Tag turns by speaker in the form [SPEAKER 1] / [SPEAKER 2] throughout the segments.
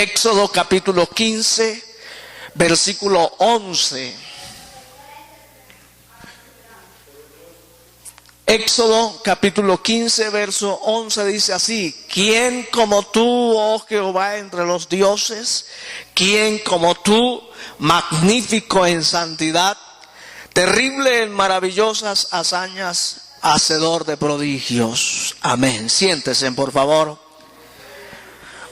[SPEAKER 1] Éxodo capítulo 15, versículo 11. Éxodo capítulo 15, verso 11 dice así: ¿Quién como tú, oh Jehová, entre los dioses? ¿Quién como tú, magnífico en santidad, terrible en maravillosas hazañas, hacedor de prodigios? Amén. Siéntese, por favor.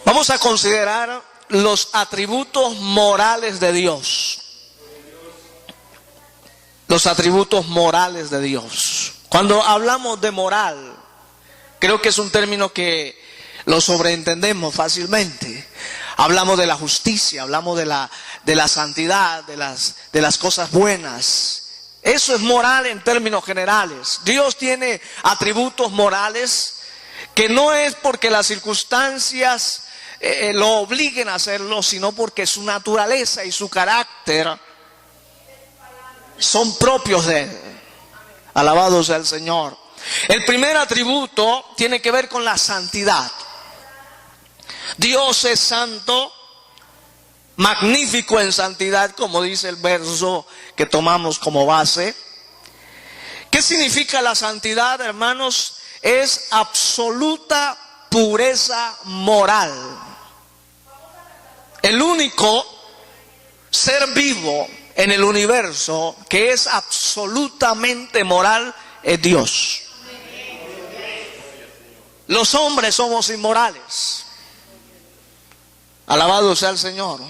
[SPEAKER 1] Vamos a considerar los atributos morales de Dios. Los atributos morales de Dios. Cuando hablamos de moral, creo que es un término que lo sobreentendemos fácilmente. Hablamos de la justicia, hablamos de la santidad, de las cosas buenas. Eso es moral en términos generales. Dios tiene atributos morales que no es porque las circunstancias lo obliguen a hacerlo, sino porque su naturaleza y su carácter son propios de Él. Alabado sea el Señor. El primer atributo tiene que ver con la santidad. Dios es santo, magnífico en santidad, como dice el verso que tomamos como base. ¿Qué significa la santidad, hermanos? Es absoluta pureza moral. El único ser vivo en el universo que es absolutamente moral es Dios. Los hombres somos inmorales. Alabado sea el Señor.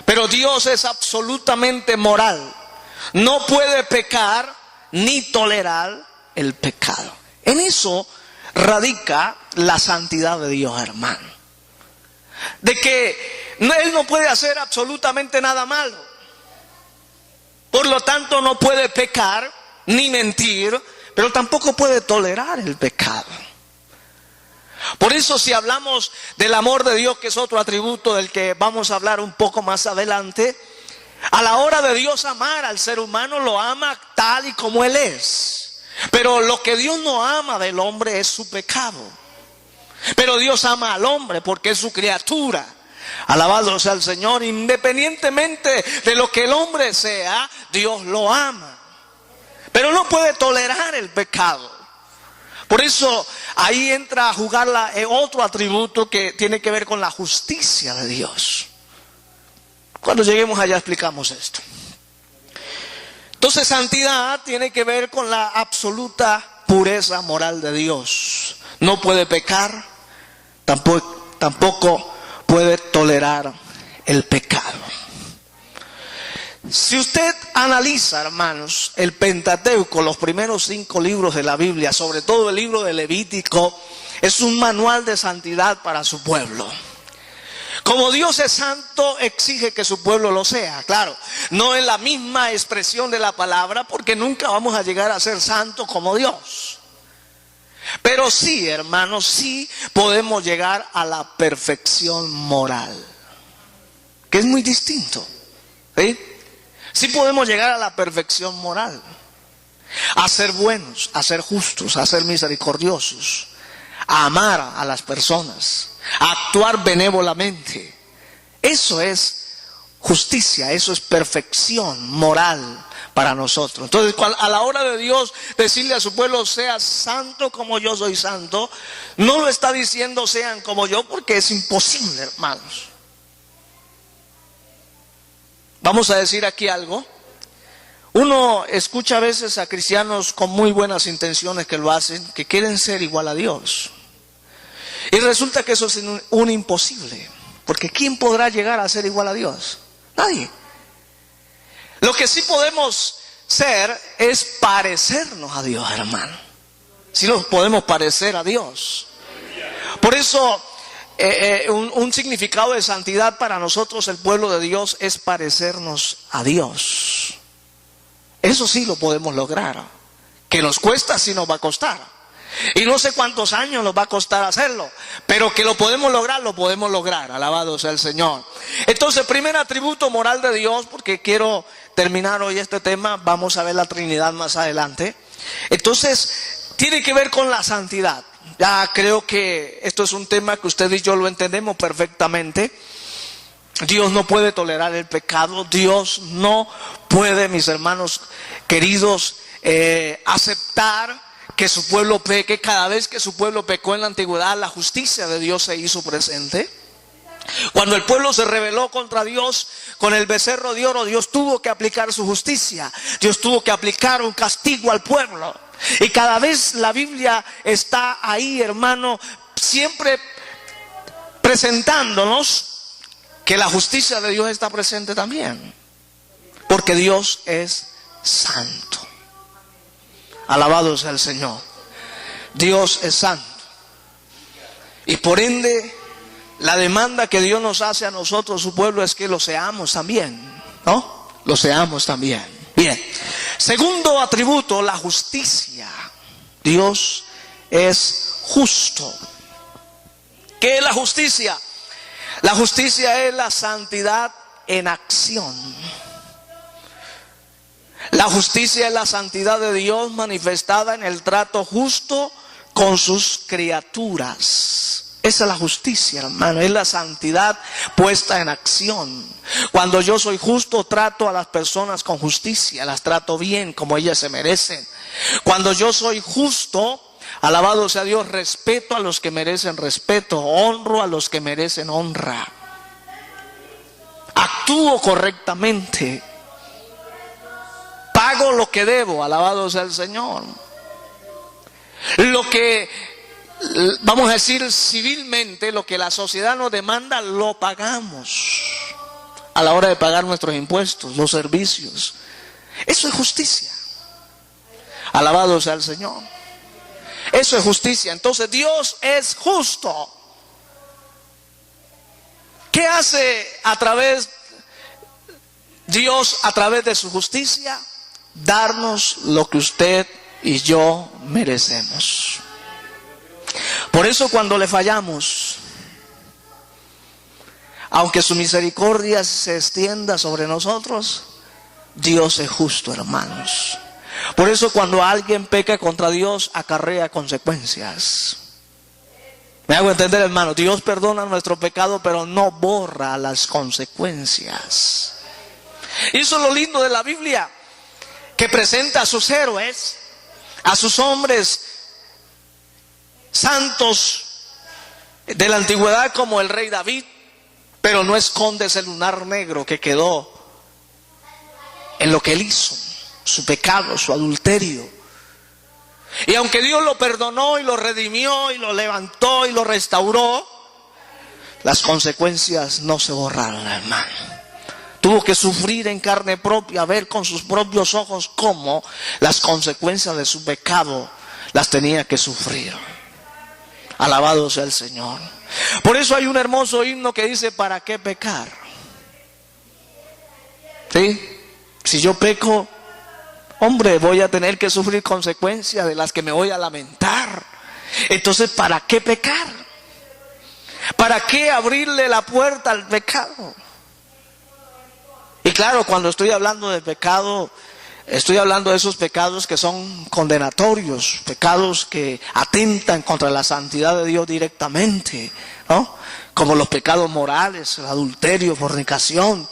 [SPEAKER 1] Pero Dios es absolutamente moral. No puede pecar ni tolerar el pecado. En eso radica la santidad de Dios, hermano. De que Él no puede hacer absolutamente nada malo. Por lo tanto, no puede pecar ni mentir, pero tampoco puede tolerar el pecado. Por eso, si hablamos del amor de Dios, que es otro atributo del que vamos a hablar un poco más adelante, a la hora de Dios amar al ser humano, lo ama tal y como Él es. Pero lo que Dios no ama del hombre es su pecado. Pero Dios ama al hombre porque es su criatura. Alabado sea el Señor. Independientemente de lo que el hombre sea, Dios lo ama. Pero no puede tolerar el pecado. Por eso ahí entra a jugar otro atributo que tiene que ver con la justicia de Dios. Cuando lleguemos allá explicamos esto. Entonces, santidad tiene que ver con la absoluta pureza moral de Dios. No puede pecar, tampoco puede tolerar el pecado. Si usted analiza, hermanos, el Pentateuco, los primeros 5 libros de la Biblia, sobre todo el libro de Levítico, es un manual de santidad para su pueblo. Como Dios es santo, exige que su pueblo lo sea. Claro, no en la misma expresión de la palabra, porque nunca vamos a llegar a ser santos como Dios. Pero sí, hermanos, sí podemos llegar a la perfección moral, que es muy distinto. ¿Sí? Sí podemos llegar a la perfección moral, a ser buenos, a ser justos, a ser misericordiosos, a amar a las personas, a actuar benévolamente. Eso es justicia, eso es perfección moral para nosotros. Entonces, a la hora de Dios decirle a su pueblo, sea santo como yo soy santo, no lo está diciendo sean como yo, porque es imposible, hermanos. Vamos a decir aquí algo. Uno escucha a veces a cristianos con muy buenas intenciones que lo hacen, que quieren ser igual a Dios. Y resulta que eso es un imposible. Porque ¿quién podrá llegar a ser igual a Dios? Nadie. Lo que sí podemos ser es parecernos a Dios, hermano. Sí nos podemos parecer a Dios. Por eso un significado de santidad para nosotros, el pueblo de Dios, es parecernos a Dios. Eso sí lo podemos lograr. Que nos cuesta, sí nos va a costar. Y no sé cuántos años nos va a costar hacerlo, pero que lo podemos lograr, alabado sea el Señor. Entonces, primer atributo moral de Dios, porque quiero terminar hoy este tema, vamos a ver la Trinidad más adelante. Entonces, tiene que ver con la santidad. Ya creo que esto es un tema que usted y yo lo entendemos perfectamente. Dios no puede tolerar el pecado. Dios no puede, mis hermanos queridos, aceptar que su pueblo peque. Cada vez que su pueblo pecó en la antigüedad, la justicia de Dios se hizo presente. Cuando el pueblo se rebeló contra Dios con el becerro de oro, Dios tuvo que aplicar su justicia. Dios tuvo que aplicar un castigo al pueblo. Y cada vez la Biblia está ahí, hermano, siempre presentándonos que la justicia de Dios está presente también, porque Dios es santo. Alabado sea el Señor. Dios es santo, y por ende la demanda que Dios nos hace a nosotros, su pueblo, es que lo seamos también, ¿no? Lo seamos también. Bien. Segundo atributo, la justicia. Dios es justo. ¿Qué es la justicia? La justicia es la santidad en acción. La justicia es la santidad de Dios manifestada en el trato justo con sus criaturas. Esa es la justicia, hermano, es la santidad puesta en acción. Cuando yo soy justo, trato a las personas con justicia, las trato bien como ellas se merecen. Cuando yo soy justo, alabado sea Dios, respeto a los que merecen respeto, honro a los que merecen honra, actúo correctamente, pago lo que debo, alabado sea el Señor. Lo que, vamos a decir civilmente, lo que la sociedad nos demanda, lo pagamos a la hora de pagar nuestros impuestos, los servicios. Eso es justicia. Alabado sea el Señor. Eso es justicia. Entonces Dios es justo. ¿Qué hace Dios a través de su justicia? Darnos lo que usted y yo merecemos. Por eso cuando le fallamos, aunque su misericordia se extienda sobre nosotros, Dios es justo, hermanos. Por eso cuando alguien peca contra Dios, acarrea consecuencias. ¿Me hago entender, hermano? Dios perdona nuestro pecado, pero no borra las consecuencias. Y eso es lo lindo de la Biblia, que presenta a sus héroes, a sus hombres santos de la antigüedad, como el rey David, pero no esconde ese lunar negro que quedó en lo que él hizo, su pecado, su adulterio. Y aunque Dios lo perdonó y lo redimió y lo levantó y lo restauró, las consecuencias no se borraron, hermano. Tuvo que sufrir en carne propia, ver con sus propios ojos cómo las consecuencias de su pecado las tenía que sufrir. Alabado sea el Señor. Por eso hay un hermoso himno que dice: ¿para qué pecar? ¿Sí? Si yo peco, hombre, voy a tener que sufrir consecuencias de las que me voy a lamentar. Entonces, ¿para qué pecar? ¿Para qué abrirle la puerta al pecado? Y claro, cuando estoy hablando de pecado, estoy hablando de esos pecados que son condenatorios, pecados que atentan contra la santidad de Dios directamente, ¿no? Como los pecados morales, el adulterio, fornicación,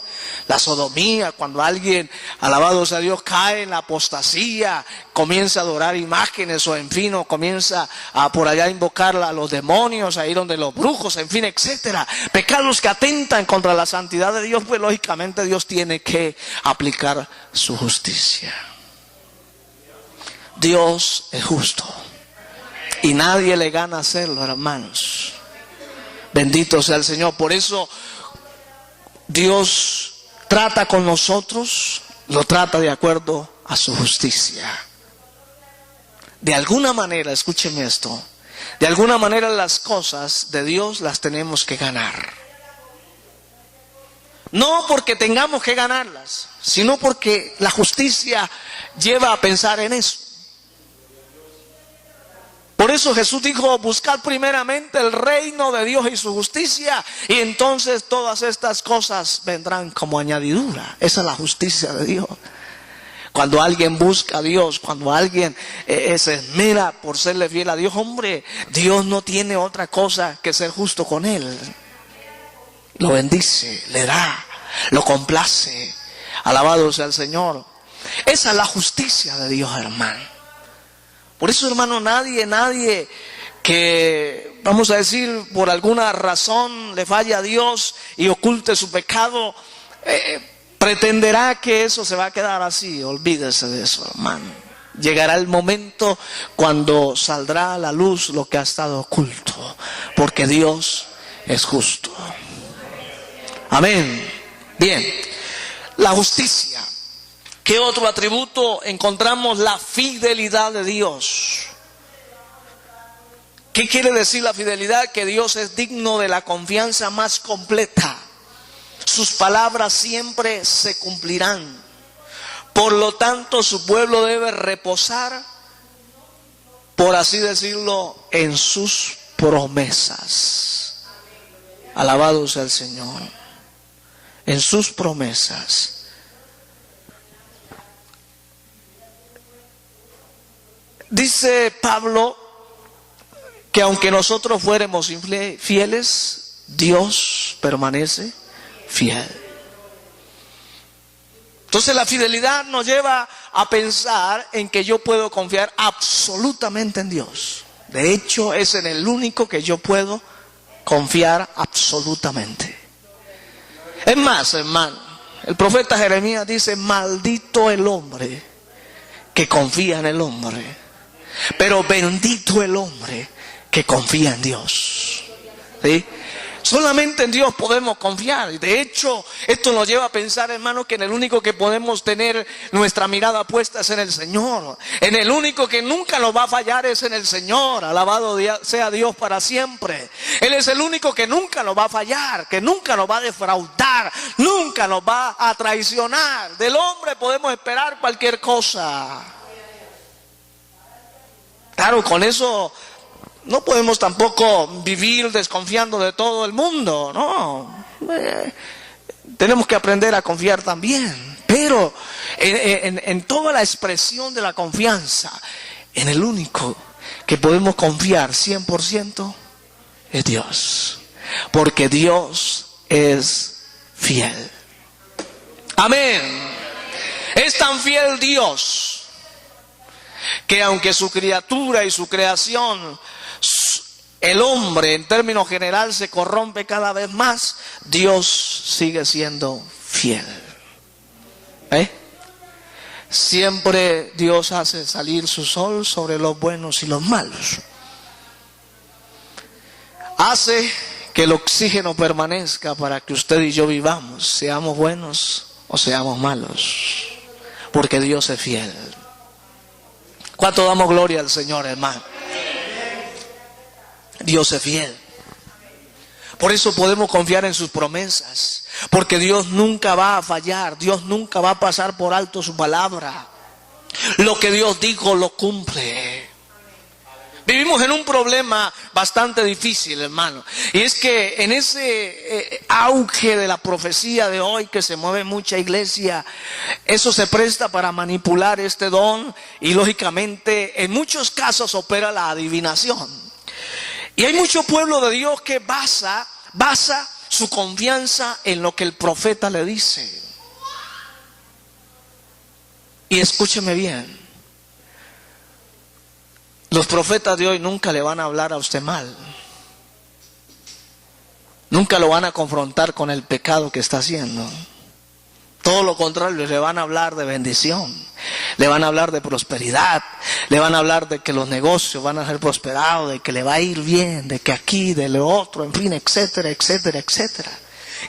[SPEAKER 1] la sodomía, cuando alguien, alabado sea Dios, cae en la apostasía, comienza a adorar imágenes, o en fin, o comienza a por allá invocar a los demonios, ahí donde los brujos, en fin, etcétera. Pecados que atentan contra la santidad de Dios, pues lógicamente Dios tiene que aplicar su justicia. Dios es justo y nadie le gana hacerlo, hermanos. Bendito sea el Señor. Por eso Dios trata con nosotros, lo trata de acuerdo a su justicia. De alguna manera, escúcheme esto, de alguna manera las cosas de Dios las tenemos que ganar. No porque tengamos que ganarlas, sino porque la justicia lleva a pensar en eso. Por eso Jesús dijo: buscad primeramente el reino de Dios y su justicia, y entonces todas estas cosas vendrán como añadidura. Esa es la justicia de Dios. Cuando alguien busca a Dios, cuando alguien se esmera por serle fiel a Dios, hombre, Dios no tiene otra cosa que ser justo con él. lo bendice, le da, lo complace. Alabado sea el Señor. Esa es la justicia de Dios, hermano. Por eso, hermano, nadie que, vamos a decir, por alguna razón le falle a Dios y oculte su pecado, pretenderá que eso se va a quedar así. Olvídese de eso, hermano. Llegará el momento cuando saldrá a la luz lo que ha estado oculto, porque Dios es justo. Amén. Bien, la justicia. ¿Qué otro atributo encontramos? La fidelidad de Dios. ¿Qué quiere decir la fidelidad? Que Dios es digno de la confianza más completa. Sus palabras siempre se cumplirán. Por lo tanto, su pueblo debe reposar, por así decirlo, en sus promesas. Alabado sea el Señor. En sus promesas. Dice Pablo que aunque nosotros fuéramos infieles, Dios permanece fiel. Entonces la fidelidad nos lleva a pensar en que yo puedo confiar absolutamente en Dios. De hecho, es en el único que yo puedo confiar absolutamente. Es más, hermano, el profeta Jeremías dice: maldito el hombre que confía en el hombre, pero bendito el hombre que confía en Dios. ¿Sí? Solamente en Dios podemos confiar. De hecho, esto nos lleva a pensar, hermano, que en el único que podemos tener nuestra mirada puesta es en el Señor. En el único que nunca nos va a fallar es en el Señor. Alabado sea Dios para siempre. Él es el único que nunca nos va a fallar, que nunca nos va a defraudar, nunca nos va a traicionar. Del hombre podemos esperar cualquier cosa. Claro, con eso no podemos tampoco vivir desconfiando de todo el mundo, no. Tenemos que aprender a confiar también. Pero en toda la expresión de la confianza, en el único que podemos confiar 100% es Dios. Porque Dios es fiel. Amén. Es tan fiel Dios que aunque su criatura y su creación, el hombre en términos general se corrompe cada vez más, Dios sigue siendo fiel. Siempre Dios hace salir su sol sobre los buenos y los malos. Hace que el oxígeno permanezca para que usted y yo vivamos, seamos buenos o seamos malos, porque Dios es fiel. ¿Cuánto damos gloria al Señor, hermano? Dios es fiel. Por eso podemos confiar en sus promesas, porque Dios nunca va a fallar, Dios nunca va a pasar por alto su palabra. Lo que Dios dijo lo cumple. Vivimos en un problema bastante difícil, hermano, y es que en ese auge de la profecía de hoy que se mueve mucha iglesia, eso se presta para manipular este don y lógicamente en muchos casos opera la adivinación. Y hay mucho pueblo de Dios que basa su confianza en lo que el profeta le dice. Y escúcheme bien, los profetas de hoy nunca le van a hablar a usted mal. Nunca lo van a confrontar con el pecado que está haciendo. Todo lo contrario, le van a hablar de bendición, le van a hablar de prosperidad, le van a hablar de que los negocios van a ser prosperados, de que le va a ir bien, de que aquí, de lo otro, en fin, etcétera, etcétera, etcétera.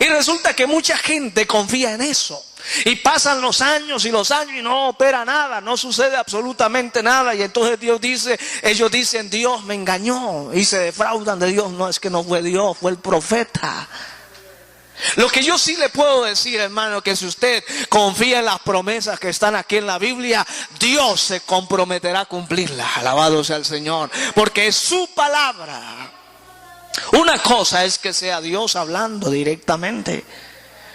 [SPEAKER 1] Y resulta que mucha gente confía en eso. Y pasan los años y no opera nada, no sucede absolutamente nada. Y entonces ellos dicen, Dios me engañó, y se defraudan de Dios. No, es que no fue Dios, fue el profeta. Lo que yo sí le puedo decir, hermano, que si usted confía en las promesas que están aquí en la Biblia, Dios se comprometerá a cumplirlas. Alabado sea el Señor, porque es su palabra. Una cosa es que sea Dios hablando directamente,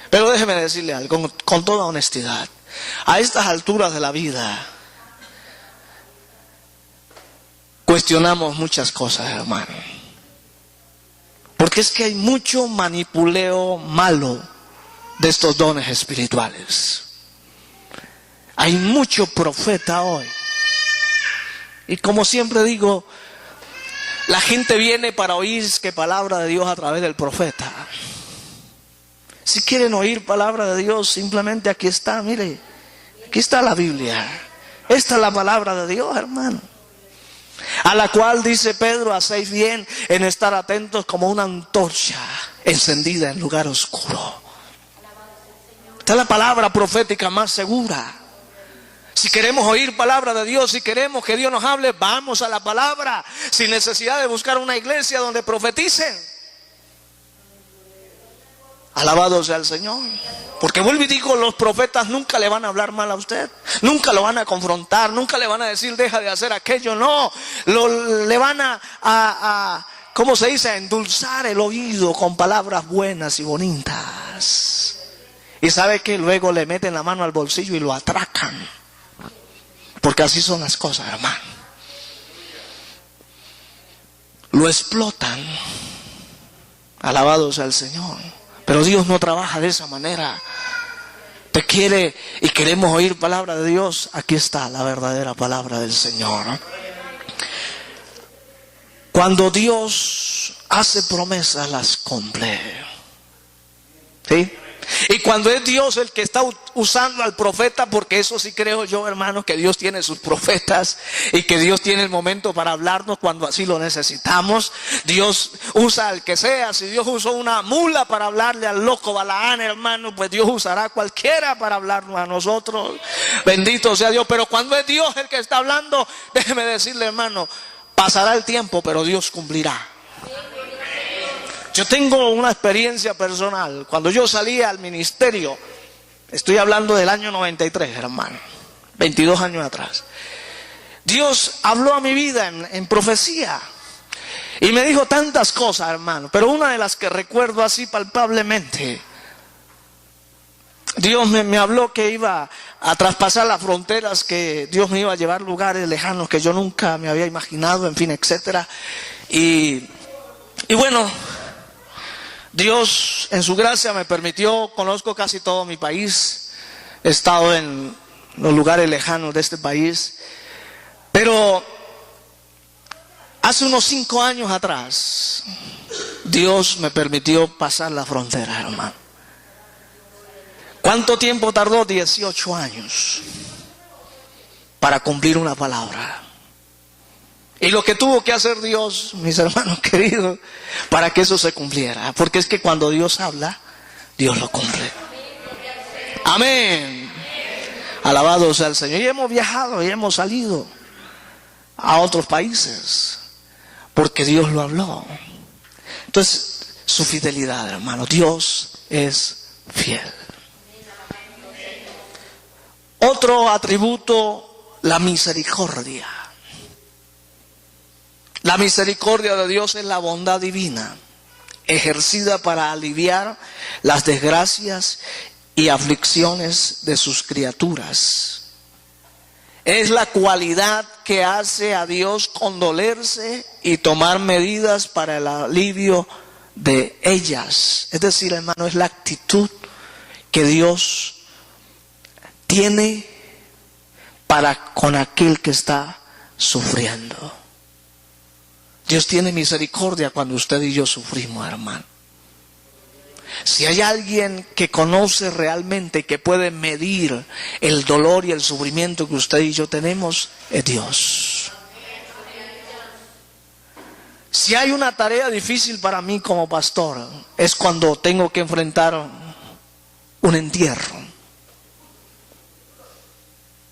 [SPEAKER 1] pero déjeme decirle algo con toda honestidad. A estas alturas de la vida cuestionamos muchas cosas, hermano. Porque es que hay mucho manipuleo malo de estos dones espirituales. Hay mucho profeta hoy. Y como siempre digo, la gente viene para oír que palabra de Dios a través del profeta. Si quieren oír palabra de Dios, simplemente aquí está, mire, aquí está la Biblia. Esta es la palabra de Dios, hermano. A la cual dice Pedro, hacéis bien en estar atentos como una antorcha encendida en lugar oscuro. Esta es la palabra profética más segura. Si queremos oír palabra de Dios, si queremos que Dios nos hable, vamos a la palabra, sin necesidad de buscar una iglesia donde profeticen. Alabado sea el Señor. Porque vuelvo y digo, los profetas nunca le van a hablar mal a usted, nunca lo van a confrontar, nunca le van a decir deja de hacer aquello, no. Le van a ¿cómo se dice? A endulzar el oído con palabras buenas y bonitas. Y sabe que luego le meten la mano al bolsillo y lo atracan. Porque así son las cosas, hermano. Lo explotan. Alabado sea el Señor. Pero Dios no trabaja de esa manera. Te quiere y queremos oír palabra de Dios. Aquí está la verdadera palabra del Señor. Cuando Dios hace promesas, las cumple. ¿Sí? Y cuando es Dios el que está usando al profeta, porque eso sí creo yo, hermanos, que Dios tiene sus profetas y que Dios tiene el momento para hablarnos cuando así lo necesitamos. Dios usa al que sea. Si Dios usó una mula para hablarle al loco Balaán, hermano, pues Dios usará a cualquiera para hablarnos a nosotros. Bendito sea Dios. Pero cuando es Dios el que está hablando, déjeme decirle, hermano, pasará el tiempo, pero Dios cumplirá. Yo tengo una experiencia personal. Cuando yo salí al ministerio, estoy hablando del año 93, hermano, 22 años atrás, Dios habló a mi vida en profecía y me dijo tantas cosas, hermano, pero una de las que recuerdo así palpablemente, Dios me habló que iba a traspasar las fronteras, que Dios me iba a llevar lugares lejanos que yo nunca me había imaginado, en fin, etcétera. Y bueno, Dios en su gracia me permitió, conozco casi todo mi país, he estado en los lugares lejanos de este país, pero hace unos 5 años atrás, Dios me permitió pasar la frontera, hermano. ¿Cuánto tiempo tardó? 18 años para cumplir una palabra. Y lo que tuvo que hacer Dios, mis hermanos queridos, para que eso se cumpliera. Porque es que cuando Dios habla, Dios lo cumple. Amén. Alabado sea el Señor. Y hemos viajado y hemos salido a otros países porque Dios lo habló. Entonces, su fidelidad, hermano. Dios es fiel. Otro atributo, la misericordia. La misericordia de Dios es la bondad divina, ejercida para aliviar las desgracias y aflicciones de sus criaturas. Es la cualidad que hace a Dios condolerse y tomar medidas para el alivio de ellas. Es decir, hermano, es la actitud que Dios tiene para con aquel que está sufriendo. Dios tiene misericordia cuando usted y yo sufrimos, hermano. Si hay alguien que conoce realmente, que puede medir el dolor y el sufrimiento que usted y yo tenemos, es Dios. Si hay una tarea difícil para mí como pastor, es cuando tengo que enfrentar un entierro.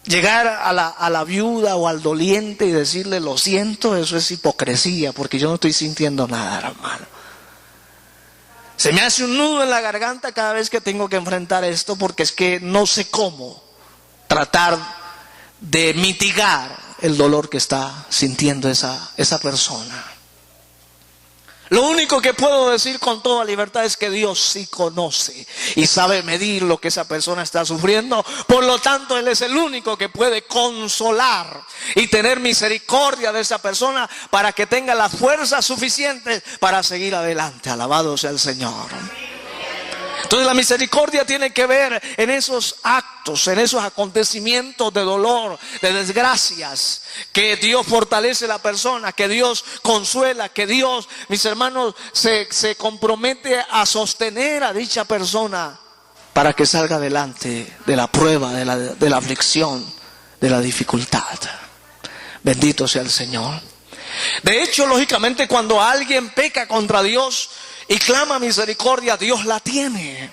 [SPEAKER 1] Llegar a la viuda o al doliente y decirle lo siento, eso es hipocresía, porque yo no estoy sintiendo nada, hermano. Se me hace un nudo en la garganta cada vez que tengo que enfrentar esto, porque es que no sé cómo tratar de mitigar el dolor que está sintiendo esa persona. Lo único que puedo decir con toda libertad es que Dios sí conoce y sabe medir lo que esa persona está sufriendo. Por lo tanto, Él es el único que puede consolar y tener misericordia de esa persona para que tenga la fuerza suficiente para seguir adelante. Alabado sea el Señor. Entonces la misericordia tiene que ver en esos actos, en esos acontecimientos de dolor, de desgracias, que Dios fortalece a la persona, que Dios consuela, que Dios, mis hermanos, se compromete a sostener a dicha persona para que salga adelante de la prueba, de la aflicción, de la dificultad. Bendito sea el Señor. De hecho, lógicamente, cuando alguien peca contra Dios y clama misericordia, Dios la tiene.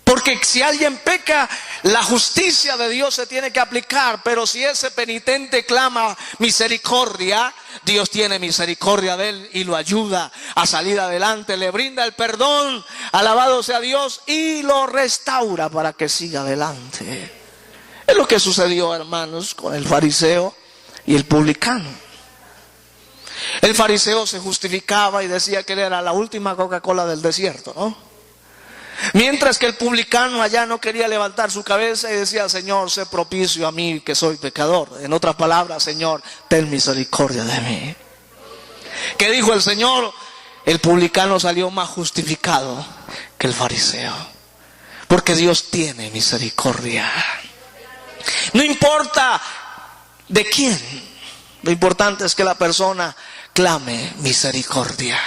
[SPEAKER 1] Porque si alguien peca, la justicia de Dios se tiene que aplicar. Pero si ese penitente clama misericordia, Dios tiene misericordia de él y lo ayuda a salir adelante. Le brinda el perdón, alabado sea Dios, y lo restaura para que siga adelante. Es lo que sucedió, hermanos, con el fariseo y el publicano. El fariseo se justificaba y decía que él era la última Coca-Cola del desierto, ¿no? Mientras que el publicano allá no quería levantar su cabeza y decía: Señor, sé propicio a mí que soy pecador. En otras palabras, Señor, ten misericordia de mí. ¿Qué dijo el Señor? El publicano salió más justificado que el fariseo, porque Dios tiene misericordia. No importa de quién, lo importante es que la persona clame misericordia.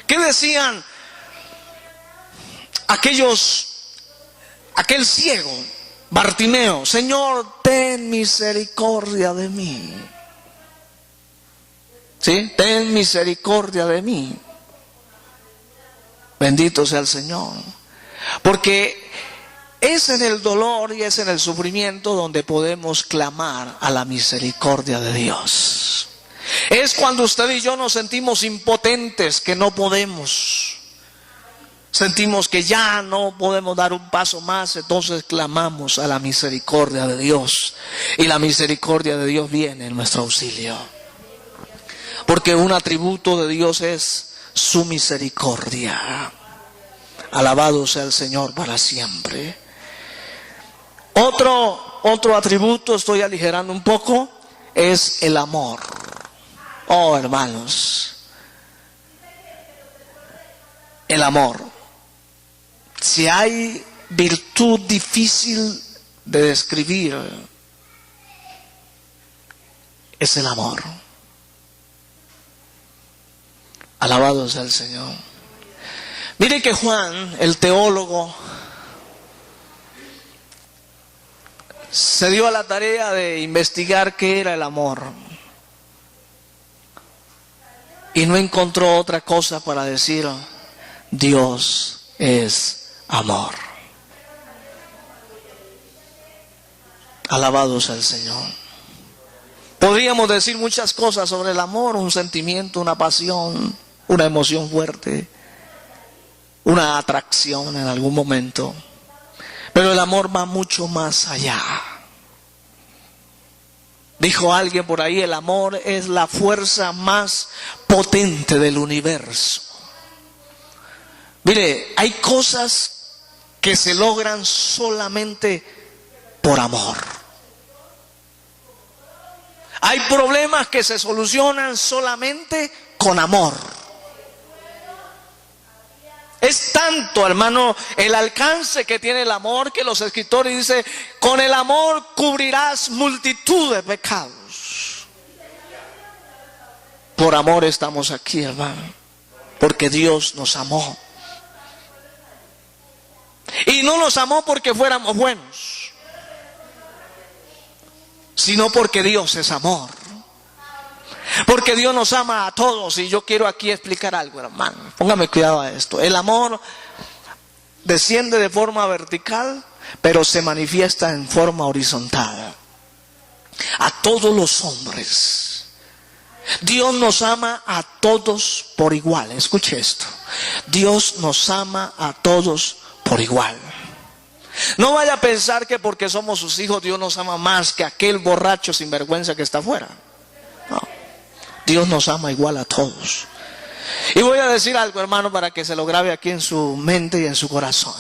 [SPEAKER 1] ¿Qué decían aquel ciego, Bartimeo? Señor, ten misericordia de mí. ¿Sí? Ten misericordia de mí. Bendito sea el Señor. Porque es en el dolor y es en el sufrimiento donde podemos clamar a la misericordia de Dios. Es cuando usted y yo nos sentimos impotentes, que no podemos. Sentimos que ya no podemos dar un paso más, entonces clamamos a la misericordia de Dios. Y la misericordia de Dios viene en nuestro auxilio. Porque un atributo de Dios es su misericordia. Alabado sea el Señor para siempre. Otro atributo, estoy aligerando un poco, es el amor. Oh, hermanos, el amor. Si hay virtud difícil de describir, es el amor. Alabado sea el Señor. Mire que Juan, el teólogo, se dio a la tarea de investigar qué era el amor. Y no encontró otra cosa para decir: Dios es amor. Alabado sea el Señor. Podríamos decir muchas cosas sobre el amor: un sentimiento, una pasión, una emoción fuerte, una atracción en algún momento. Pero el amor va mucho más allá. Dijo alguien por ahí: el amor es la fuerza más potente del universo. Mire, hay cosas que se logran solamente por amor. Hay problemas que se solucionan solamente con amor. Es tanto, hermano, el alcance que tiene el amor, que los escritores dicen: con el amor cubrirás multitud de pecados. Por amor estamos aquí, hermano, porque Dios nos amó. Y no nos amó porque fuéramos buenos, sino porque Dios es amor. Porque Dios nos ama a todos. Y yo quiero aquí explicar algo, hermano. Póngame cuidado a esto. El amor desciende de forma vertical, pero se manifiesta en forma horizontal. A todos los hombres. Dios nos ama a todos por igual. Escuche esto. Dios nos ama a todos por igual. No vaya a pensar que porque somos sus hijos Dios nos ama más que aquel borracho sinvergüenza que está afuera. No. Dios nos ama igual a todos. Y voy a decir algo, hermano, para que se lo grabe aquí en su mente y en su corazón.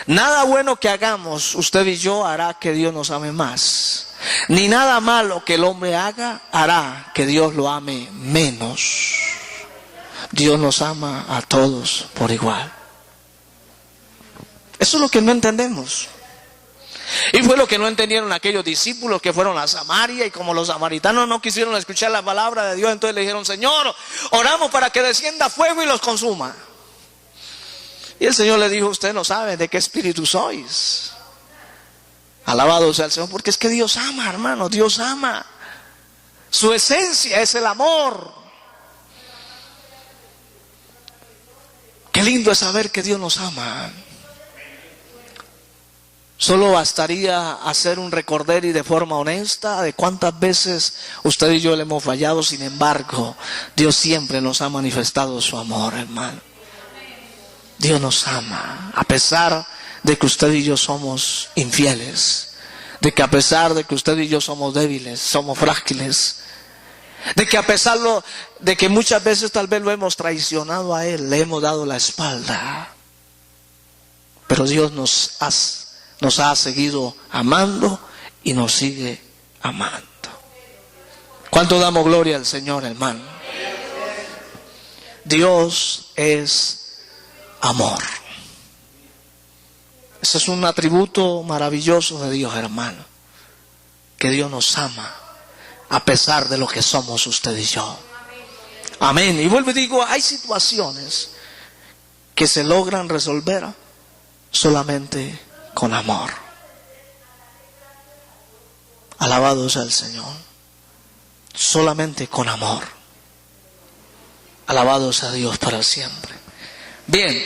[SPEAKER 1] Nada bueno que hagamos, usted y yo, hará que Dios nos ame más. Ni nada malo que el hombre haga hará que Dios lo ame menos. Dios nos ama a todos por igual. Eso es lo que no entendemos. Y fue lo que no entendieron aquellos discípulos que fueron a Samaria, y como los samaritanos no quisieron escuchar la palabra de Dios, entonces le dijeron: Señor, oramos para que descienda fuego y los consuma. Y el Señor le dijo: usted no sabe de qué espíritu sois. Alabado sea el Señor, porque es que Dios ama, hermano, Dios ama. Su esencia es el amor. Qué lindo es saber que Dios nos ama. Solo bastaría hacer un recorder y de forma honesta de cuántas veces usted y yo le hemos fallado. Sin embargo, Dios siempre nos ha manifestado su amor, hermano. Dios nos ama, a pesar de que usted y yo somos infieles, de que a pesar de que usted y yo somos débiles, somos frágiles, de que a pesar de que muchas veces tal vez lo hemos traicionado a Él, le hemos dado la espalda, pero Dios nos ha seguido amando y nos sigue amando. ¿Cuánto damos gloria al Señor, hermano? Dios es amor. Ese es un atributo maravilloso de Dios, hermano. Que Dios nos ama a pesar de lo que somos usted y yo. Amén. Y vuelvo y digo, hay situaciones que se logran resolver solamente con amor. Alabado sea el Señor. Solamente con amor. Alabado sea Dios para siempre. Bien,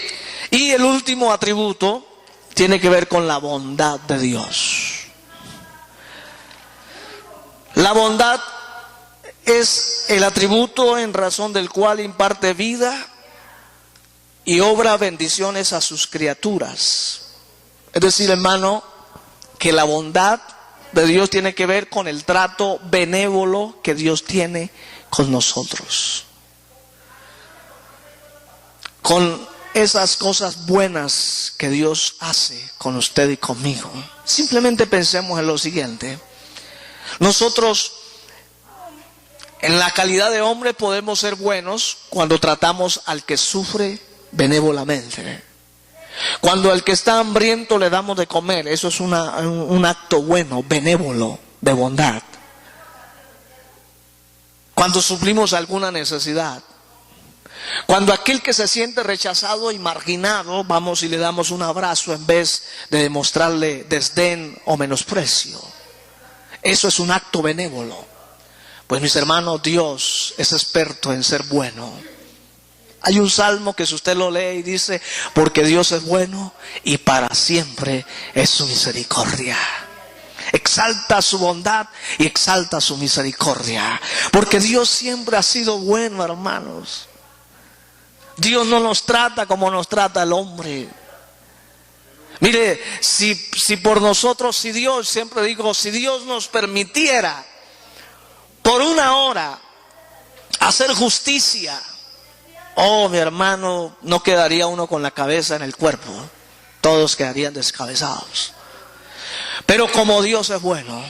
[SPEAKER 1] y el último atributo tiene que ver con la bondad de Dios. La bondad es el atributo en razón del cual imparte vida y obra bendiciones a sus criaturas. Es decir, hermano, que la bondad de Dios tiene que ver con el trato benévolo que Dios tiene con nosotros. Con esas cosas buenas que Dios hace con usted y conmigo. Simplemente pensemos en lo siguiente. Nosotros, en la calidad de hombre, podemos ser buenos cuando tratamos al que sufre benévolamente. Cuando al que está hambriento le damos de comer, eso es un acto bueno, benévolo, de bondad. Cuando suplimos alguna necesidad. Cuando aquel que se siente rechazado y marginado, vamos y le damos un abrazo en vez de demostrarle desdén o menosprecio. Eso es un acto benévolo. Pues mis hermanos, Dios es experto en ser bueno. Hay un salmo que si usted lo lee y dice: porque Dios es bueno y para siempre es su misericordia. Exalta su bondad y exalta su misericordia. Porque Dios siempre ha sido bueno, hermanos. Dios no nos trata como nos trata el hombre. Mire, si por nosotros, si Dios, siempre digo, si Dios nos permitiera por una hora hacer justicia, oh, mi hermano, no quedaría uno con la cabeza en el cuerpo. Todos quedarían descabezados. Pero como Dios es bueno,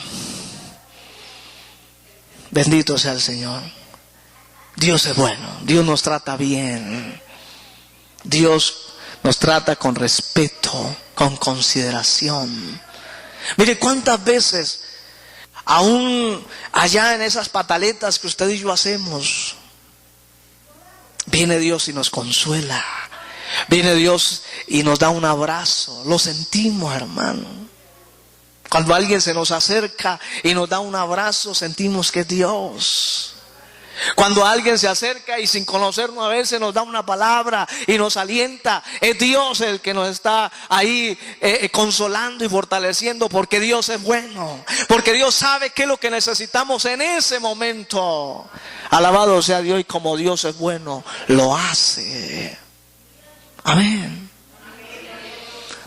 [SPEAKER 1] bendito sea el Señor. Dios es bueno, Dios nos trata bien, Dios nos trata con respeto, con consideración. Mire cuántas veces, aún allá en esas pataletas que usted y yo hacemos, viene Dios y nos consuela, viene Dios y nos da un abrazo, lo sentimos, hermano. Cuando alguien se nos acerca y nos da un abrazo, sentimos que es Dios. Cuando alguien se acerca y sin conocernos a veces nos da una palabra y nos alienta, es Dios el que nos está ahí consolando y fortaleciendo, porque Dios es bueno, porque Dios sabe qué es lo que necesitamos en ese momento. Alabado sea Dios, y como Dios es bueno, lo hace. Amén.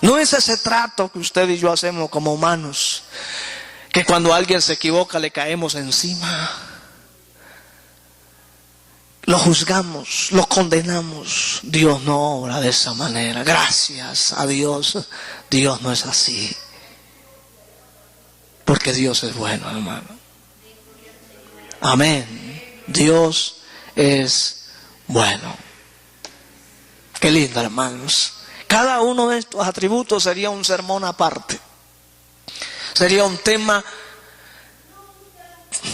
[SPEAKER 1] No es ese trato que usted y yo hacemos como humanos, que cuando alguien se equivoca le caemos encima. lo juzgamos, lo condenamos. Dios no obra de esa manera. Gracias a Dios, Dios no es así. Porque Dios es bueno, hermano. Amén. Dios es bueno. Qué lindo, hermanos. Cada uno de estos atributos sería un sermón aparte. Sería un tema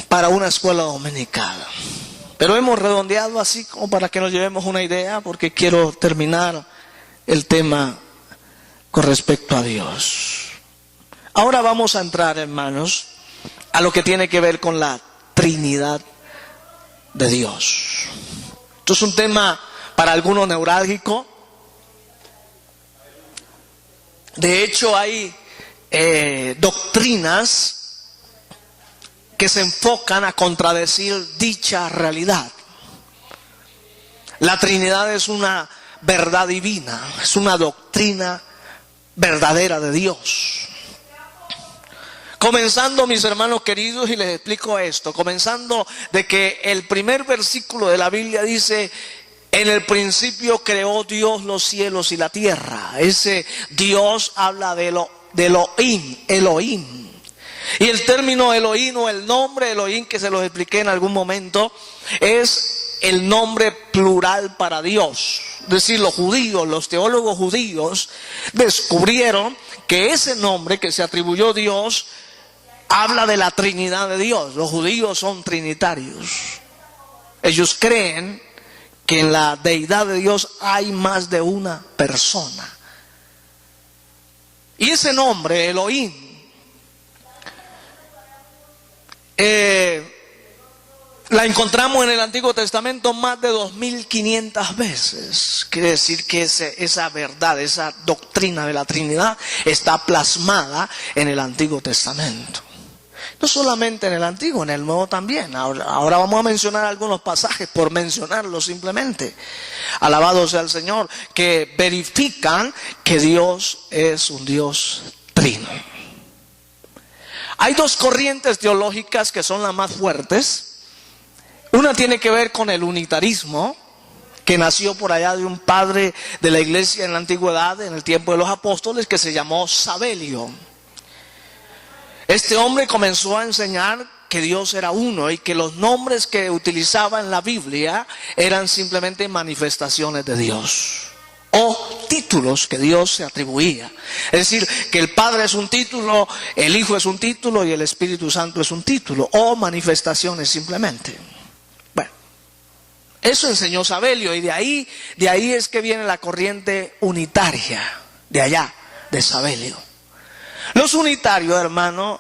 [SPEAKER 1] para una escuela dominical. Pero hemos redondeado así como para que nos llevemos una idea, porque quiero terminar el tema con respecto a Dios. Ahora vamos a entrar, hermanos, a lo que tiene que ver con la Trinidad de Dios. Esto es un tema para algunos neurálgico. De hecho, hay doctrinas que se enfocan a contradecir dicha realidad. La Trinidad es una verdad divina, es una doctrina verdadera de Dios. Comenzando, mis hermanos queridos, y les explico esto, comenzando de que el primer versículo de la Biblia dice: en el principio creó Dios los cielos y la tierra. Ese Dios habla de Elohim. Y el término Elohim, o el nombre Elohim, que se los expliqué en algún momento, es el nombre plural para Dios. Es decir, los judíos, los teólogos judíos descubrieron que ese nombre que se atribuyó a Dios habla de la Trinidad de Dios. Los judíos son trinitarios. Ellos creen que en la deidad de Dios hay más de una persona. Y ese nombre, Elohim, la encontramos en el Antiguo Testamento más de 2500 veces. Quiere decir que esa verdad, esa doctrina de la Trinidad está plasmada en el Antiguo Testamento. No solamente en el Antiguo, en el Nuevo también. Ahora vamos a mencionar algunos pasajes, por mencionarlos simplemente. Alabado sea el Señor, que verifican que Dios es un Dios trino. Hay dos corrientes teológicas que son las más fuertes. Una tiene que ver con el unitarismo, que nació por allá de un padre de la iglesia en la antigüedad, en el tiempo de los apóstoles, que se llamó Sabelio. Este hombre comenzó a enseñar que Dios era uno y que los nombres que utilizaba en la Biblia eran simplemente manifestaciones de Dios, o títulos que Dios se atribuía. Es decir, que el Padre es un título, el Hijo es un título y el Espíritu Santo es un título, o manifestaciones simplemente. Bueno, eso enseñó Sabelio, y de ahí es que viene la corriente unitaria, de allá, de Sabelio. Los unitarios, hermano,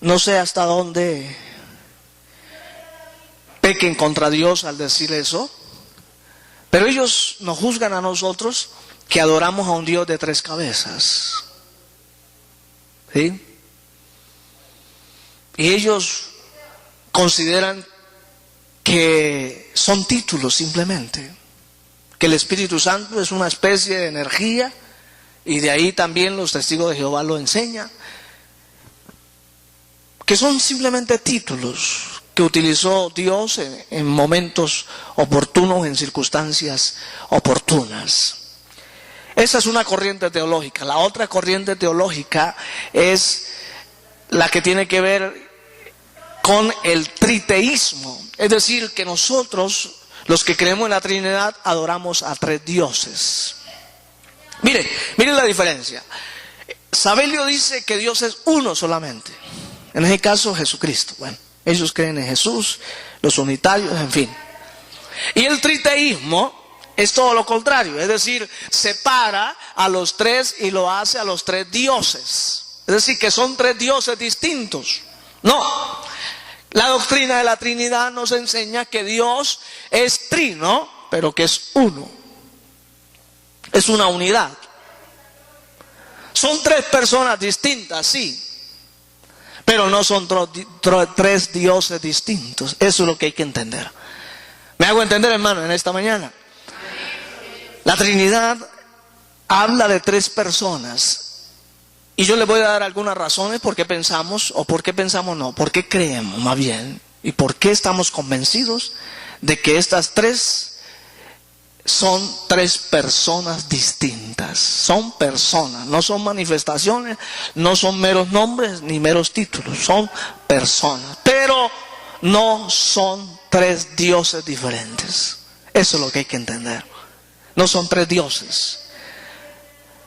[SPEAKER 1] no sé hasta dónde pequen contra Dios al decir eso, pero ellos nos juzgan a nosotros que adoramos a un Dios de 3 cabezas. ¿Sí? Y ellos consideran que son títulos simplemente, que el Espíritu Santo es una especie de energía, y de ahí también los testigos de Jehová lo enseñan, que son simplemente títulos que utilizó Dios en momentos oportunos, en circunstancias oportunas. Esa es una corriente teológica. La otra corriente teológica es la que tiene que ver con el triteísmo. Es decir, que nosotros, los que creemos en la Trinidad, adoramos a 3 dioses. Mire la diferencia. Sabelio dice que Dios es uno solamente. En ese caso, Jesucristo. Bueno, ellos creen en Jesús, los unitarios, en fin. Y el triteísmo es todo lo contrario. Es decir, separa a los 3 y lo hace a los 3 dioses. Es decir, que son 3 dioses distintos. No. La doctrina de la Trinidad nos enseña que Dios es trino, pero que es uno. Es una unidad. Son 3 personas distintas, sí, pero no son 3 dioses distintos. Eso es lo que hay que entender. ¿Me hago entender, hermano, en esta mañana? La Trinidad habla de 3 personas. Y yo les voy a dar algunas razones por qué pensamos, o por qué pensamos no, por qué creemos más bien, y por qué estamos convencidos de que estas tres son tres personas distintas. Son personas, no son manifestaciones, no son meros nombres ni meros títulos, son personas. Pero no son tres dioses diferentes. Eso es lo que hay que entender. No son tres dioses.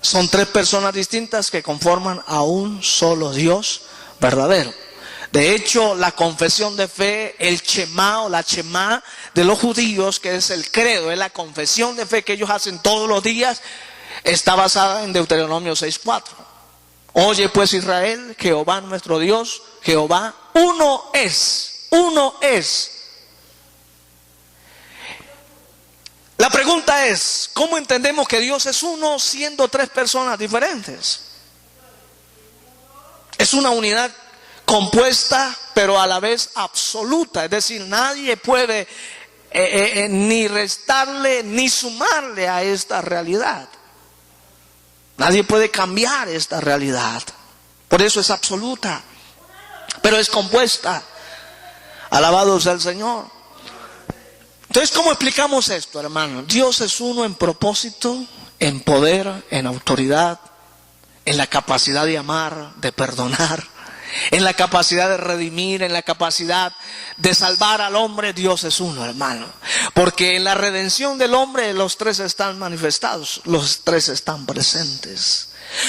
[SPEAKER 1] Son tres personas distintas que conforman a un solo Dios verdadero. De hecho, la confesión de fe, el Shema o la Shema de los judíos, que es el credo, es la confesión de fe que ellos hacen todos los días, está basada en Deuteronomio 6:4. Oye pues Israel, Jehová nuestro Dios, Jehová uno es, uno es. La pregunta es, ¿cómo entendemos que Dios es uno siendo tres personas diferentes? Es una unidad compuesta, pero a la vez absoluta. Es decir, nadie puede ni restarle ni sumarle a esta realidad. Nadie puede cambiar esta realidad. Por eso es absoluta, pero es compuesta. Alabado sea el Señor. Entonces, ¿cómo explicamos esto, hermano? Dios es uno en propósito, en poder, en autoridad, en la capacidad de amar, de perdonar, en la capacidad de redimir, en la capacidad de salvar al hombre. Dios es uno, hermano. Porque en la redención del hombre los tres están manifestados, los tres están presentes.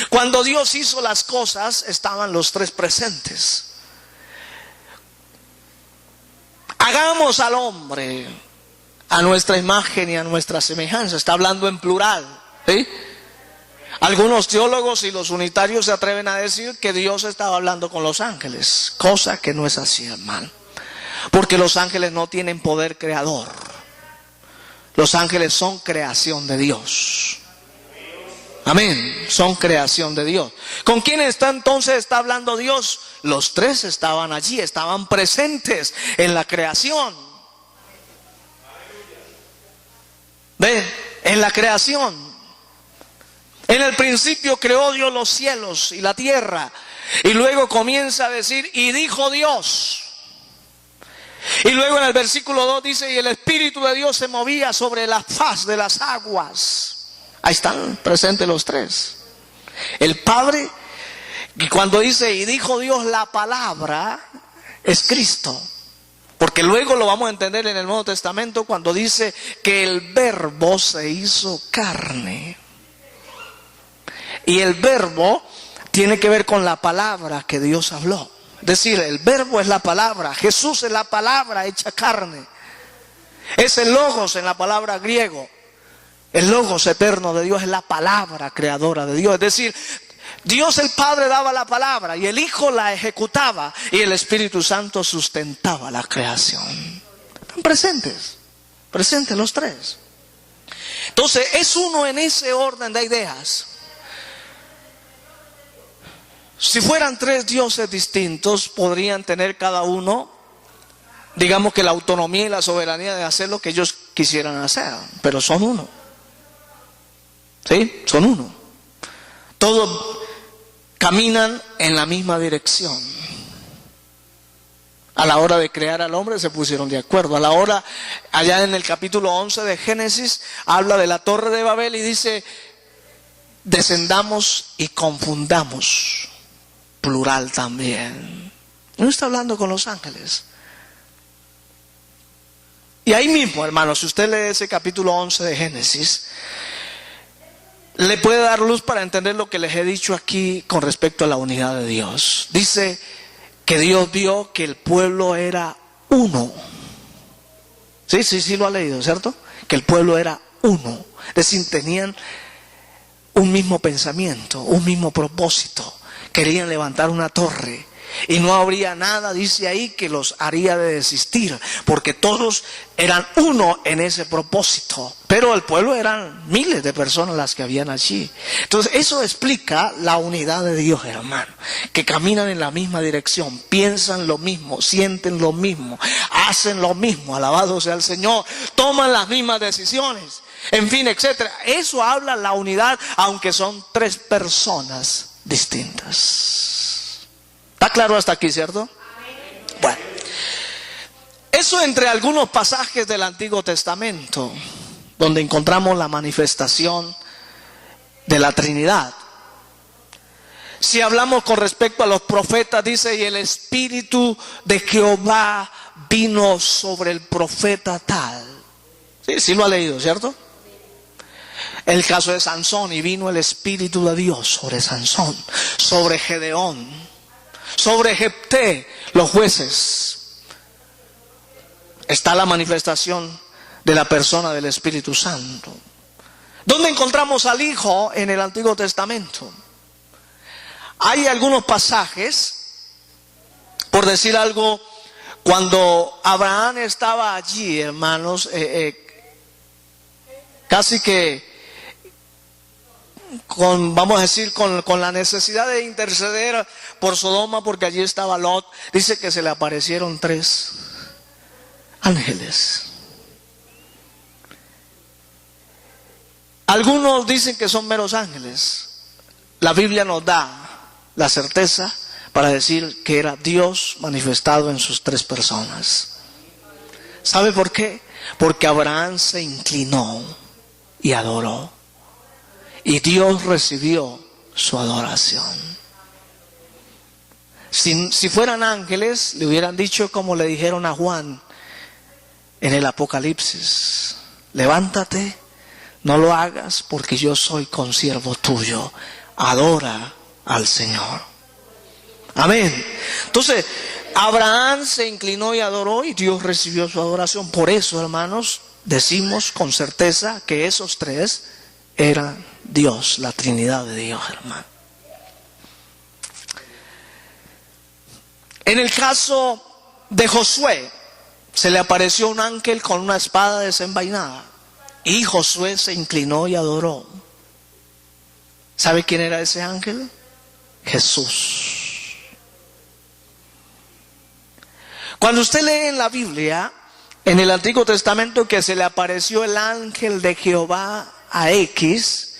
[SPEAKER 1] Cuando Dios hizo las cosas, estaban los tres presentes. Hagamos al hombre a nuestra imagen y a nuestra semejanza. Está hablando en plural, ¿sí? Algunos teólogos y los unitarios se atreven a decir que Dios estaba hablando con los ángeles, cosa que no es así, hermano. Porque los ángeles no tienen poder creador. Los ángeles son creación de Dios. Amén, son creación de Dios. ¿Con quién está hablando Dios? Los tres estaban allí, estaban presentes en la creación. ¿Ve? En la creación. En el principio creó Dios los cielos y la tierra. Y luego comienza a decir, y dijo Dios. Y luego en el versículo 2 dice, y el Espíritu de Dios se movía sobre la faz de las aguas. Ahí están presentes los tres. El Padre, y cuando dice, y dijo Dios la palabra, es Cristo. Porque luego lo vamos a entender en el Nuevo Testamento cuando dice que el Verbo se hizo carne. Y el Verbo tiene que ver con la palabra que Dios habló. Es decir, el Verbo es la palabra. Jesús es la palabra hecha carne. Es el Logos en la palabra griego. El Logos eterno de Dios es la palabra creadora de Dios. Es decir, Dios el Padre daba la palabra y el Hijo la ejecutaba y el Espíritu Santo sustentaba la creación. Están presentes los tres. Entonces es uno en ese orden de ideas. Si fueran tres dioses distintos, podrían tener cada uno, digamos que la autonomía y la soberanía de hacer lo que ellos quisieran hacer, pero son uno. ¿Sí? Son uno. Todos caminan en la misma dirección. A la hora de crear al hombre se pusieron de acuerdo. A la hora, allá en el capítulo 11 de Génesis, habla de la torre de Babel y dice, descendamos y confundamos. Plural también. No está hablando con los ángeles. Y ahí mismo, hermano, si usted lee ese capítulo 11 de Génesis, le puede dar luz para entender lo que les he dicho aquí con respecto a la unidad de Dios. Dice que Dios vio que el pueblo era uno. Sí, lo ha leído, ¿cierto? Que el pueblo era uno. Es decir, tenían un mismo pensamiento, un mismo propósito. Querían levantar una torre. Y no habría nada, dice ahí, que los haría de desistir, porque todos eran uno en ese propósito. Pero el pueblo eran miles de personas las que habían allí. Entonces eso explica la unidad de Dios, hermano. Que caminan en la misma dirección, piensan lo mismo, sienten lo mismo, hacen lo mismo, alabado sea el Señor, toman las mismas decisiones, en fin, etcétera. Eso habla la unidad, aunque son tres personas distintas. ¿Está claro hasta aquí, cierto? Bueno, Eso entre algunos pasajes del Antiguo Testamento, donde encontramos la manifestación de la Trinidad. Si hablamos con respecto a los profetas, dice, y el Espíritu de Jehová vino sobre el profeta tal. Sí lo ha leído, ¿cierto? El caso de Sansón, y vino el Espíritu de Dios sobre Sansón, sobre Gedeón, sobre Jefté, los jueces. Está la manifestación de la persona del Espíritu Santo. ¿Dónde encontramos al Hijo en el Antiguo Testamento? Hay algunos pasajes, por decir algo, cuando Abraham estaba allí, hermanos, casi que vamos a decir, con la necesidad de interceder por Sodoma, porque allí estaba Lot, dice que se le aparecieron 3 ángeles. Algunos dicen que son meros ángeles. La Biblia nos da la certeza para decir que era Dios manifestado en sus 3 personas. ¿Sabe por qué? Porque Abraham se inclinó y adoró, y Dios recibió su adoración. Si fueran ángeles, le hubieran dicho como le dijeron a Juan en el Apocalipsis: levántate, no lo hagas, porque yo soy consiervo tuyo, adora al Señor. Amén. Entonces, Abraham se inclinó y adoró, y Dios recibió su adoración. Por eso, hermanos, decimos con certeza que esos 3 eran Dios, la Trinidad de Dios, hermano. En el caso de Josué, se le apareció un ángel con una espada desenvainada, y Josué se inclinó y adoró. ¿Sabe quién era ese ángel? Jesús. Cuando usted lee en la Biblia, en el Antiguo Testamento, que se le apareció el ángel de Jehová a X,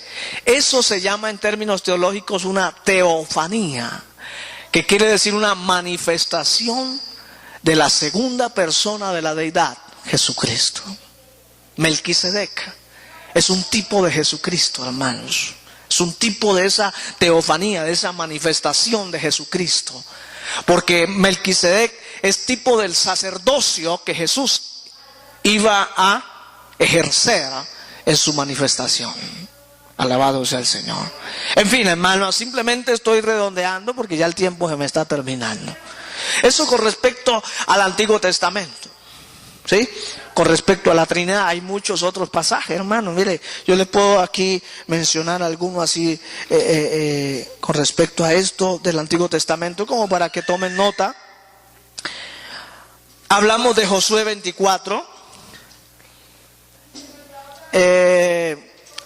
[SPEAKER 1] eso se llama en términos teológicos una teofanía, que quiere decir una manifestación de la segunda persona de la deidad, Jesucristo. Melquisedec es un tipo de Jesucristo, hermanos. Es un tipo de esa teofanía, de esa manifestación de Jesucristo. Porque Melquisedec es tipo del sacerdocio que Jesús iba a ejercer en su manifestación. Alabado sea el Señor. En fin, hermanos, simplemente estoy redondeando porque ya el tiempo se me está terminando. Eso con respecto al Antiguo Testamento. ¿Sí? Con respecto a la Trinidad hay muchos otros pasajes, hermano. Mire, yo le puedo aquí mencionar alguno así con respecto a esto del Antiguo Testamento, como para que tomen nota. Hablamos de Josué 24.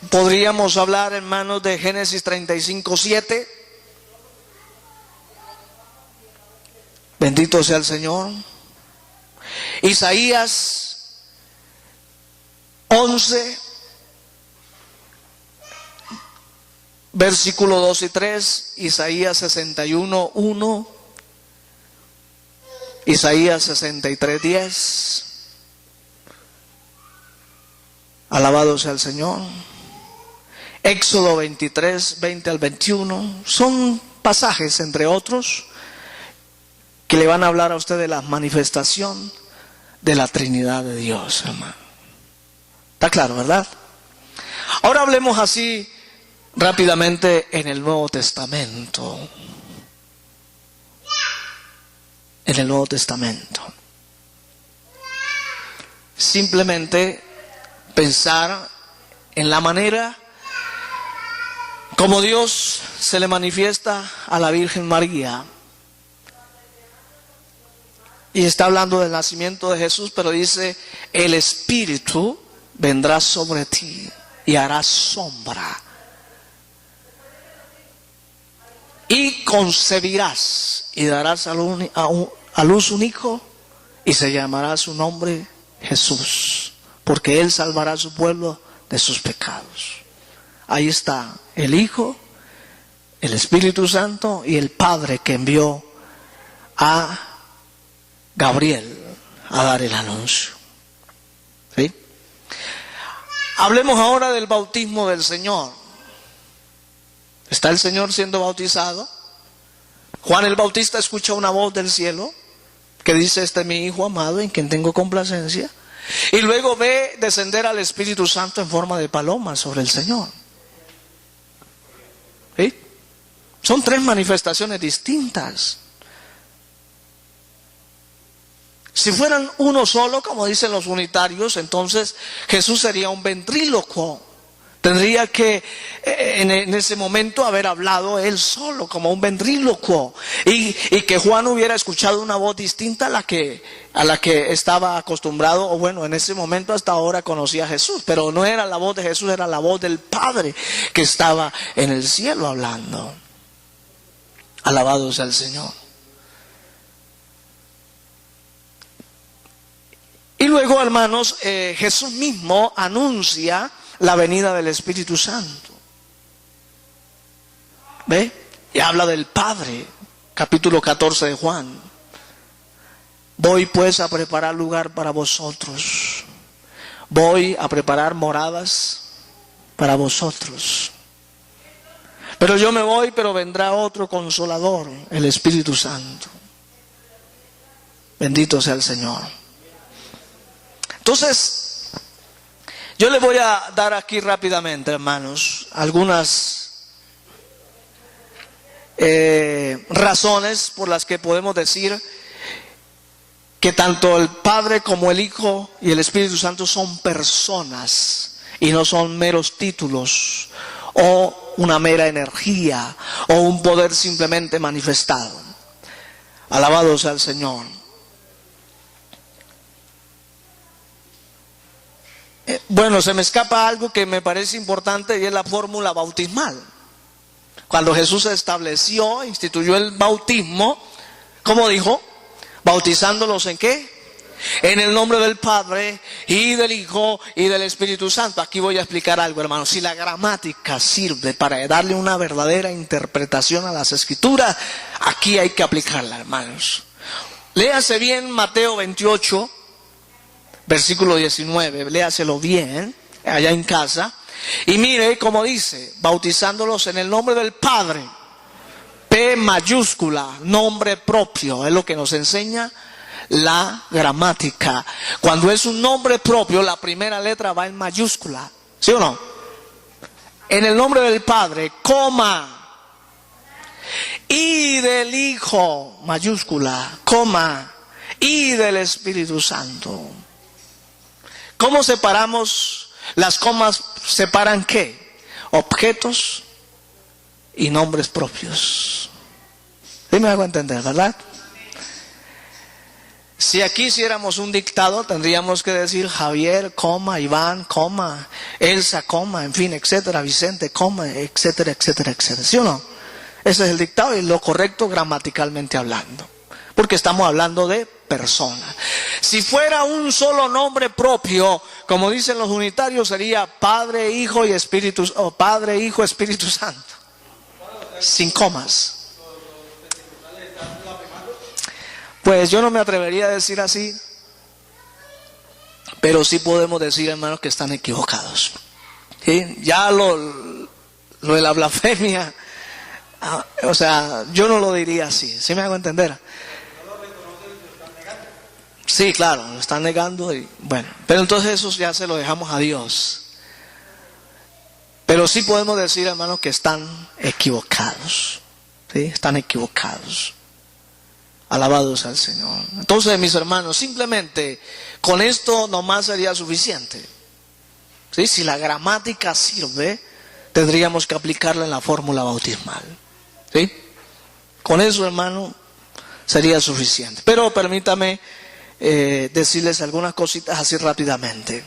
[SPEAKER 1] Podríamos hablar, hermanos, de Génesis 35:7. Bendito sea el Señor. Isaías 11, versículo 2 y 3, Isaías 61, 1, Isaías 63, 10. Alabado sea el Señor. Éxodo 23, 20 al 21. Son pasajes, entre otros, que le van a hablar a usted de la manifestación de la Trinidad de Dios, hermano. ¿Está claro, verdad? Ahora hablemos así rápidamente en el Nuevo Testamento. En el Nuevo Testamento. Simplemente pensar en la manera como Dios se le manifiesta a la Virgen María. Y está hablando del nacimiento de Jesús, pero dice: el Espíritu vendrá sobre ti y hará sombra, y concebirás y darás a luz un hijo, y se llamará su nombre Jesús, porque él salvará a su pueblo de sus pecados. Ahí está el Hijo, el Espíritu Santo y el Padre que envió a Gabriel a dar el anuncio. ¿Sí? Hablemos ahora del bautismo del Señor. ¿Está el Señor siendo bautizado? Juan el Bautista escucha una voz del cielo que dice: este es mi Hijo amado en quien tengo complacencia. Y luego ve descender al Espíritu Santo en forma de paloma sobre el Señor. ¿Sí? Son tres manifestaciones distintas. Si fueran uno solo, como dicen los unitarios, entonces Jesús sería un ventrílocuo. Tendría que en ese momento haber hablado él solo, como un ventrílocuo. Y que Juan hubiera escuchado una voz distinta a la que estaba acostumbrado, o bueno, en ese momento hasta ahora conocía a Jesús. Pero no era la voz de Jesús, era la voz del Padre que estaba en el cielo hablando. Alabado sea el Señor. Y luego, hermanos, Jesús mismo anuncia la venida del Espíritu Santo. ¿Ve? Y habla del Padre, capítulo 14 de Juan. Voy pues a preparar lugar para vosotros. Voy a preparar moradas para vosotros. Pero yo me voy, pero vendrá otro Consolador, el Espíritu Santo. Bendito sea el Señor. Entonces, yo les voy a dar aquí rápidamente, hermanos, algunas razones por las que podemos decir que tanto el Padre como el Hijo y el Espíritu Santo son personas y no son meros títulos o una mera energía o un poder simplemente manifestado. Alabado sea el Señor. Bueno, se me escapa algo que me parece importante y es la fórmula bautismal. Cuando Jesús estableció, instituyó el bautismo, ¿cómo dijo? Bautizándolos ¿en qué? En el nombre del Padre y del Hijo y del Espíritu Santo. Aquí voy a explicar algo, hermanos. Si la gramática sirve para darle una verdadera interpretación a las Escrituras, aquí hay que aplicarla, hermanos. Léase bien Mateo 28. Versículo 19, léaselo bien, allá en casa. Y mire cómo dice: bautizándolos en el nombre del Padre. P mayúscula, nombre propio, es lo que nos enseña la gramática. Cuando es un nombre propio, la primera letra va en mayúscula, ¿sí o no? En el nombre del Padre, coma. Y del Hijo, mayúscula, coma. Y del Espíritu Santo. ¿Cómo separamos? Las comas separan ¿qué? Objetos y nombres propios. ¿Sí me hago entender, verdad? Si aquí hiciéramos un dictado, tendríamos que decir Javier, coma, Iván, coma, Elsa, coma, en fin, etcétera, Vicente, coma, etcétera, etcétera, etcétera. ¿Sí o no? Ese es el dictado y lo correcto gramaticalmente hablando. Porque estamos hablando de personas. Si fuera un solo nombre propio, como dicen los unitarios, sería Padre, Hijo y Espíritu, o Padre, Hijo, Espíritu Santo. Sin comas. Pues yo no me atrevería a decir así, pero sí podemos decir, hermanos, que están equivocados. ¿Sí? Ya lo de la blasfemia, o sea, yo no lo diría así. ¿Sí me hago entender? Sí, claro, lo están negando y bueno, pero entonces eso ya se lo dejamos a Dios. Pero sí podemos decir, hermanos, que están equivocados. ¿Sí? Están equivocados. Alabados al Señor. Entonces, mis hermanos, simplemente con esto nomás sería suficiente. ¿Sí? Si la gramática sirve, tendríamos que aplicarla en la fórmula bautismal. ¿Sí? Con eso, hermano, sería suficiente. Pero permítame decirles algunas cositas así rápidamente.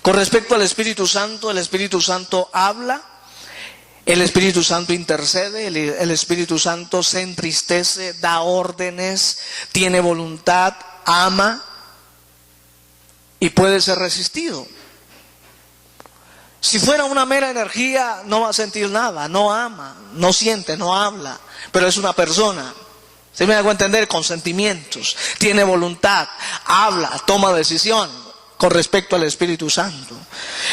[SPEAKER 1] Con respecto al Espíritu Santo, el Espíritu Santo habla, el Espíritu Santo intercede, el Espíritu Santo se entristece, da órdenes, tiene voluntad, ama y puede ser resistido. Si fuera una mera energía, no va a sentir nada, no ama, no siente, no habla, pero es una persona. ¿Sí me hago entender? Con sentimientos, tiene voluntad, habla, toma decisión con respecto al Espíritu Santo.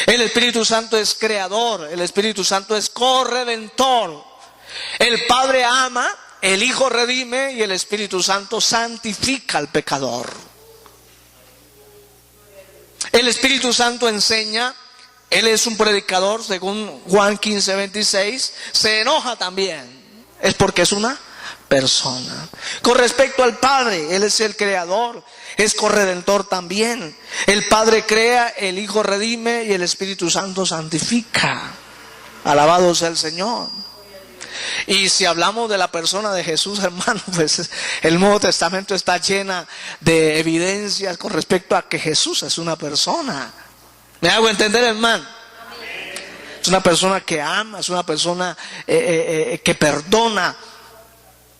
[SPEAKER 1] El Espíritu Santo es creador, el Espíritu Santo es corredentor. El Padre ama, el Hijo redime y el Espíritu Santo santifica al pecador. El Espíritu Santo enseña, Él es un predicador, según Juan 15:26, se enoja también, es porque es una persona. Con respecto al Padre, Él es el creador, es corredentor también. El Padre crea, el Hijo redime y el Espíritu Santo santifica. Alabado sea el Señor. Y si hablamos de la persona de Jesús, hermano, pues el Nuevo Testamento está llena de evidencias con respecto a que Jesús es una persona. ¿Me hago entender, hermano? Es una persona que ama, es una persona que perdona,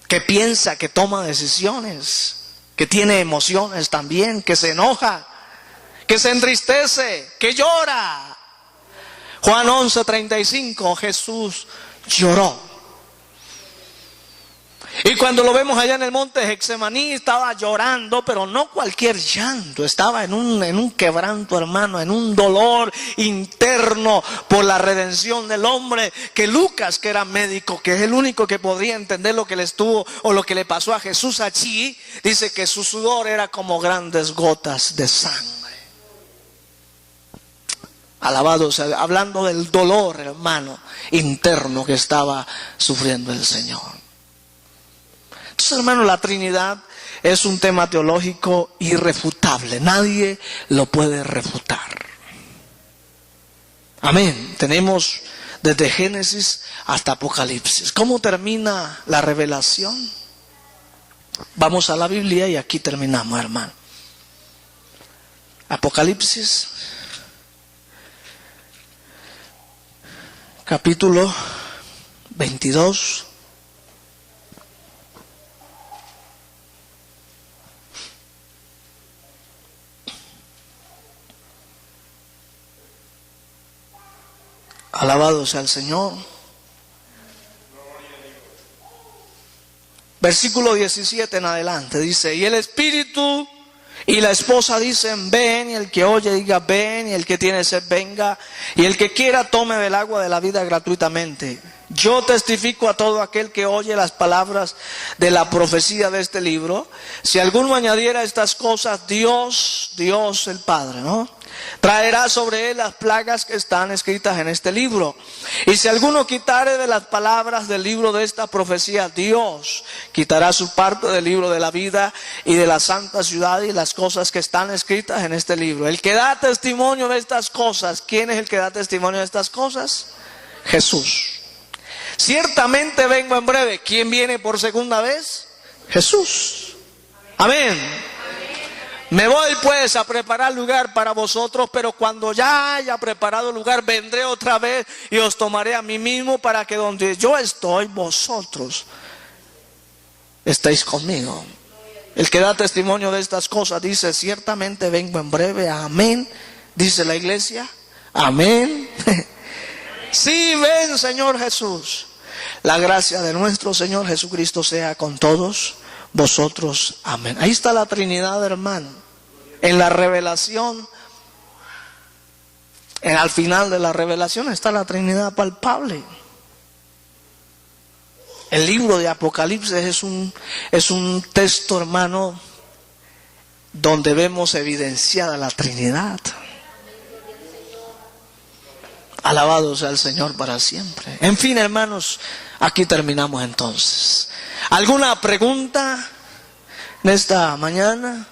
[SPEAKER 1] que piensa, que toma decisiones, que tiene emociones también, que se enoja, que se entristece, que llora. Juan 11:35, Jesús lloró. Y cuando lo vemos allá en el monte Getsemaní, estaba llorando, pero no cualquier llanto, estaba en un quebranto, hermano, en un dolor interno por la redención del hombre, que Lucas, que era médico, que es el único que podría entender lo que le estuvo o lo que le pasó a Jesús allí, dice que su sudor era como grandes gotas de sangre. Alabado sea, hablando del dolor, hermano, interno que estaba sufriendo el Señor. Entonces, hermano, la Trinidad es un tema teológico irrefutable. Nadie lo puede refutar. Amén. Tenemos desde Génesis hasta Apocalipsis. ¿Cómo termina la revelación? Vamos a la Biblia y aquí terminamos, hermano. Apocalipsis, capítulo 22. Alabado sea el Señor. Versículo 17 en adelante dice: y el Espíritu y la esposa dicen: ven, y el que oye diga ven, y el que tiene sed venga, y el que quiera tome del agua de la vida gratuitamente. Yo testifico a todo aquel que oye las palabras de la profecía de este libro. Si alguno añadiera estas cosas, Dios el Padre, ¿no?, traerá sobre él las plagas que están escritas en este libro. Y si alguno quitare de las palabras del libro de esta profecía, Dios quitará su parte del libro de la vida y de la santa ciudad y las cosas que están escritas en este libro. El que da testimonio de estas cosas, ¿quién es el que da testimonio de estas cosas? Jesús. Ciertamente vengo en breve. ¿Quién viene por segunda vez? Jesús. Amén. Me voy pues a preparar lugar para vosotros, pero cuando ya haya preparado lugar, vendré otra vez y os tomaré a mí mismo, para que donde yo estoy, vosotros estéis conmigo. El que da testimonio de estas cosas dice: ciertamente vengo en breve. Amén. Dice la iglesia: amén. Sí, ven, Señor Jesús. La gracia de nuestro Señor Jesucristo sea con todos vosotros. Amén. Ahí está la Trinidad, hermano. En la revelación, al final de la revelación está la Trinidad palpable. El libro de Apocalipsis es un texto, hermano, donde vemos evidenciada la Trinidad. Alabado sea el Señor para siempre. En fin, hermanos, aquí terminamos entonces. ¿Alguna pregunta en esta mañana?